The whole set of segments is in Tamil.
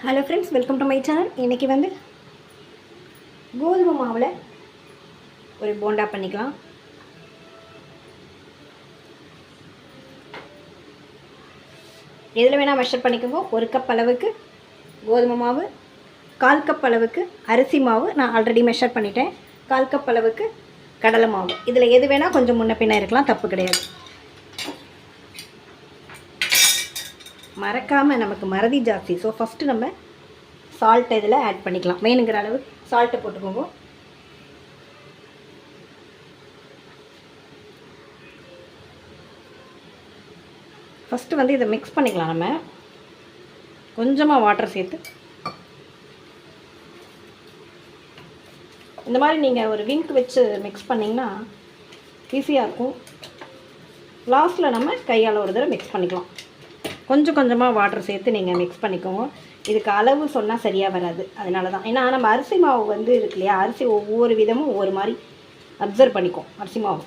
Hello friends, welcome to my channel. இன்றைக்கி வந்து கோதுமை மாவில் ஒரு போண்டா பண்ணிக்கலாம். எதில் வேணால் மெஷர் பண்ணிக்கோங்க. 1 கப் அளவுக்கு கோதுமை மாவு, 1/4 கப் அளவுக்கு அரிசி மாவு, நான் ஆல்ரெடி மெஷர் பண்ணிட்டேன். 1/4 கப் அளவுக்கு கடலை மாவு. இதில் எது வேணால் கொஞ்சம் முன்ன பின்ன இருக்கலாம், தப்பு கிடையாது. மறக்காமல், நமக்கு மறதி ஜாஸ்தி. ஸோ ஃபஸ்ட்டு நம்ம சால்ட் இதில் ஆட் பண்ணிக்கலாம். வேணுங்கிற அளவு சால்ட்டை போட்டுக்கோங்க. ஃபஸ்ட்டு வந்து இதை மிக்ஸ் பண்ணிக்கலாம். நம்ம கொஞ்சமாக வாட்டர் சேர்த்து இந்த மாதிரி நீங்கள் ஒரு விங்க் வச்சு மிக்ஸ் பண்ணிங்கன்னா ஈஸியாக இருக்கும். லாஸ்ட்டில் நம்ம கையால் ஒரு தடவை மிக்ஸ் பண்ணிக்கலாம். கொஞ்சம் கொஞ்சமாக வாட்டர் சேர்த்து நீங்கள் மிக்ஸ் பண்ணிக்கோங்க. இதுக்கு அளவு சொன்னால் சரியாக வராது, அதனால தான். ஏன்னா நம்ம அரிசி மாவு வந்து இருக்கு இல்லையா, அரிசி ஒவ்வொரு விதமும் ஒவ்வொரு மாதிரி அப்சர்வ் பண்ணிக்கும் அரிசி மாவு.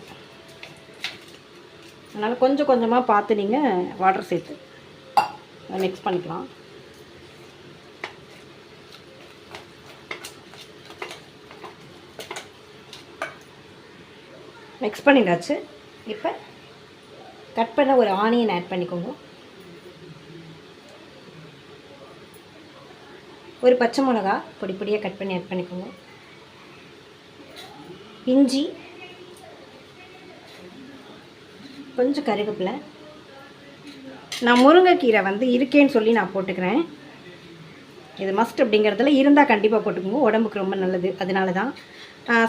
அதனால் கொஞ்சம் கொஞ்சமாக பார்த்து நீங்கள் வாட்டர் சேர்த்து மிக்ஸ் பண்ணிக்கலாம். மிக்ஸ் பண்ணிட்டாச்சு. இப்போ கட் பண்ண ஒரு ஆனியன் ஆட் பண்ணிக்கோங்க. ஒரு பச்சை மிளகா பொடி பொடியாக கட் பண்ணி ஆட் பண்ணிக்கோங்க. இஞ்சி, கொஞ்சம் கருவேப்பிலை. நான் முருங்கைக்கீரை வந்து இருக்கேன்னு சொல்லி நான் போட்டுக்கிறேன். இது மஸ்ட் அப்படிங்கிறதுல இருந்தால் கண்டிப்பாக போட்டுக்கோங்க, உடம்புக்கு ரொம்ப நல்லது. அதனால தான்.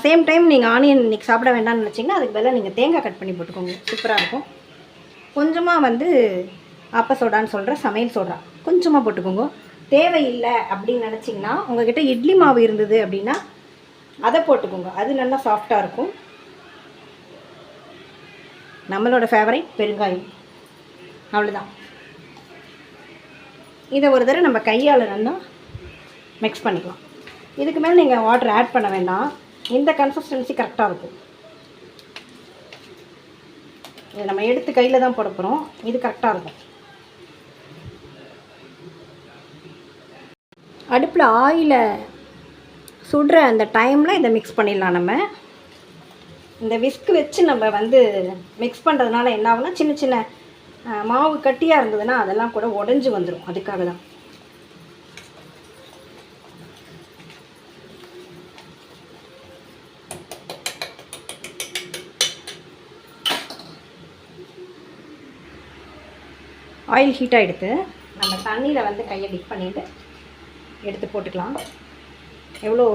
சேம் டைம் நீங்கள் ஆனியன் இன்றைக்கி சாப்பிட வேண்டாம்னு நினச்சிங்கன்னா அதுக்கு பதிலாக நீங்கள் தேங்காய் கட் பண்ணி போட்டுக்கோங்க, சூப்பராக இருக்கும். கொஞ்சமாக வந்து ஆப்ப சோடான்னு சொல்கிற சமையல் சோடா கொஞ்சமாக போட்டுக்கோங்க. தேவையில்லை அப்படின்னு நினச்சிங்கன்னா உங்கள்கிட்ட இட்லி மாவு இருந்தது அப்படின்னா அதை போட்டுக்கோங்க, அது நல்லா சாஃப்டாக இருக்கும். நம்மளோட ஃபேவரைட் பெருங்காயம், அவ்வளோதான். இதை ஒரு தடவை நம்ம கையால் நல்லா மிக்ஸ் பண்ணிக்கலாம். இதுக்கு மேலே நீங்கள் வாட்டர் ஆட் பண்ண வேண்டாம், இந்த கன்சிஸ்டன்சி கரெக்டாக இருக்கும். இதை நம்ம எடுத்து கையில் தான் போட போகிறோம், இது கரெக்டாக இருக்கும். அடுப்பில் ஆயிலை சுடுற அந்த டைமில் இதை மிக்ஸ் பண்ணிடலாம். நம்ம இந்த விஸ்க் வச்சு நம்ம வந்து மிக்ஸ் பண்ணுறதுனால என்ன ஆகுனா, சின்ன சின்ன மாவு கட்டியாக இருந்ததுன்னா அதெல்லாம் கூட உடஞ்சி வந்துடும். அதுக்காக தான். ஆயில் ஹீட் ஆகிடுத்து. நம்ம தண்ணியில் வந்து கையை டிப் பண்ணிவிட்டு எடுத்து போட்டுக்கலாம். எவ்வளோ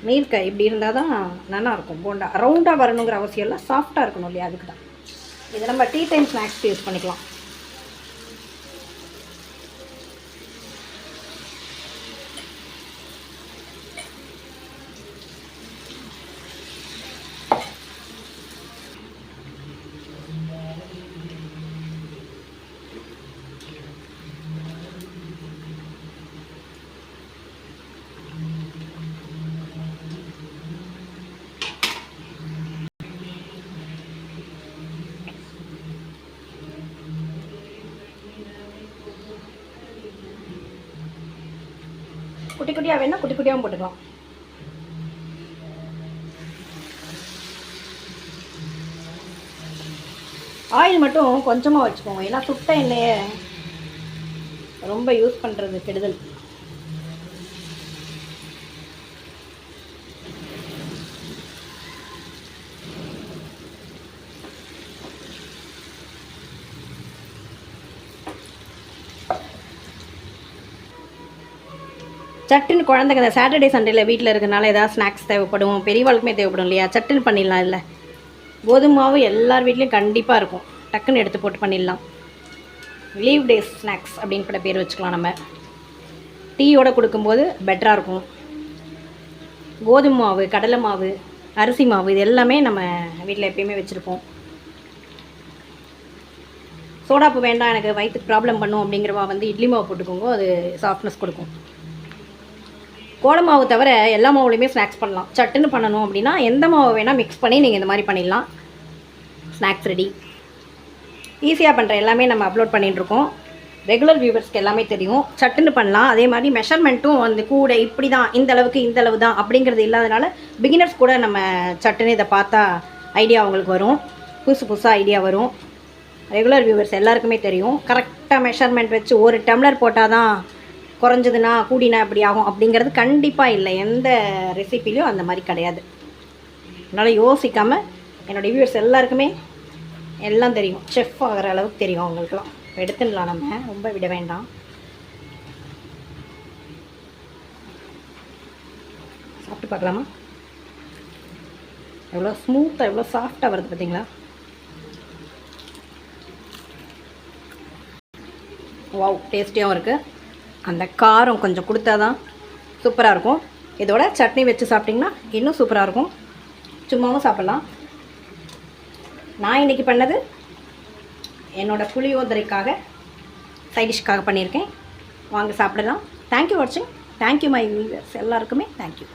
நீர்க்க இப்படி இருந்தால் தான் நல்லாயிருக்கும் போண்டா. ரவுண்டாக வரணுங்கிற அவசியம் இல்லை, சாஃப்டாக இருக்கணும் இல்லையா, அதுக்கு தான். இதை நம்ம டீ டைம் ஸ்நாக்ஸ்க்கு யூஸ் பண்ணிக்கலாம். குட்டி குட்டியாக வேணால் குட்டி குட்டியாகவும் போட்டுக்கலாம். ஆயில் மட்டும் கொஞ்சமாக வச்சுக்கோங்க, ஏன்னா சுட்ட எண்ணெயை ரொம்ப யூஸ் பண்ணுறது கெடுதல். சட்டுன்னு குழந்தைங்க இந்த சாட்டர்டே சண்டேயில் வீட்டில் இருக்கிறனால ஏதாவது ஸ்நாக்ஸ் தேவைப்படும், பெரியவாளுக்குமே தேவைப்படும் இல்லையா, சட்டுன்னு பண்ணிடலாம். இல்லை, கோதுமை மாவு எல்லார் வீட்லேயும் கண்டிப்பாக இருக்கும், டக்குன்னு எடுத்து போட்டு பண்ணிடலாம். லீவ் டேஸ் ஸ்நாக்ஸ் அப்படின்னு கூட பேர் வச்சுக்கலாம். நம்ம டீயோடு கொடுக்கும்போது பெட்டராக இருக்கும். கோதுமை மாவு, கடலை மாவு, அரிசி மாவு இது எல்லாமே நம்ம வீட்டில் எப்பயுமே வச்சுருப்போம். சோடாப்பு வேண்டாம், எனக்கு வயிற்றுக்கு ப்ராப்ளம் பண்ணும் அப்படிங்கிறவா வந்து இட்லி மாவு போட்டுக்கோங்க, அது சாஃப்ட்னஸ் கொடுக்கும். கோலம் மாவு தவிர எல்லா மாவுலையுமே ஸ்நாக்ஸ் பண்ணலாம். சட்டுன்னு பண்ணணும் அப்படின்னா எந்த மாவு வேணால் மிக்ஸ் பண்ணி நீங்கள் இந்த மாதிரி பண்ணிடலாம். Snacks ready. ஈஸியாக பண்ணுற எல்லாமே நம்ம அப்லோட் பண்ணிகிட்ருக்கோம். ரெகுலர் வியூவர்ஸ்க்கு எல்லாமே தெரியும், சட்டுன்னு பண்ணலாம். அதே மாதிரி மெஷர்மெண்ட்டும் அந்த கூட இப்படி தான், இந்த அளவுக்கு இந்த அளவு தான் அப்படிங்கிறது இல்லாதனால பிகினர்ஸ் கூட நம்ம சட்டுன்னு இதை பார்த்தா ஐடியா அவங்களுக்கு வரும், புதுசாக ஐடியா வரும். ரெகுலர் வியூவர்ஸ் எல்லாருக்குமே தெரியும், கரெக்டாக மெஷர்மெண்ட் வச்சு ஒரு டம்ளர் போட்டால் தான் குறைஞ்சதுன்னா கூடினா இப்படி ஆகும் அப்படிங்கிறது கண்டிப்பாக இல்லை. எந்த ரெசிபிலையும் அந்த மாதிரி கிடையாது. அதனால் யோசிக்காமல் என்னோடய வியூவர்ஸ் எல்லாருக்குமே எல்லாம் தெரியும், செஃப் ஆகிற அளவுக்கு தெரியும் அவங்களுக்குலாம். எடுத்துடலாம், நம்ம ரொம்ப விட வேண்டாம். சாப்பிட்டு பார்க்கலாமா? எவ்வளோ ஸ்மூத்தாக எவ்வளோ சாஃப்டாக வருது பார்த்தீங்களா? வாவ், டேஸ்டியாகவும் இருக்குது. அந்த காரம் கொஞ்சம் கொடுத்தா தான் சூப்பராக இருக்கும். இதோட சட்னி வச்சு சாப்பிட்டிங்கன்னா இன்னும் சூப்பராக இருக்கும். சும்மாவும் சாப்பிட்லாம். நான் இன்றைக்கி பண்ணது என்னோடய புளியோதரைக்காக சைடிஷ்காக பண்ணியிருக்கேன். வாங்க சாப்பிடலாம். தேங்க்யூ வாட்சிங். தேங்க்யூ மை வியூவர்ஸ் எல்லாருக்குமே தேங்க்யூ.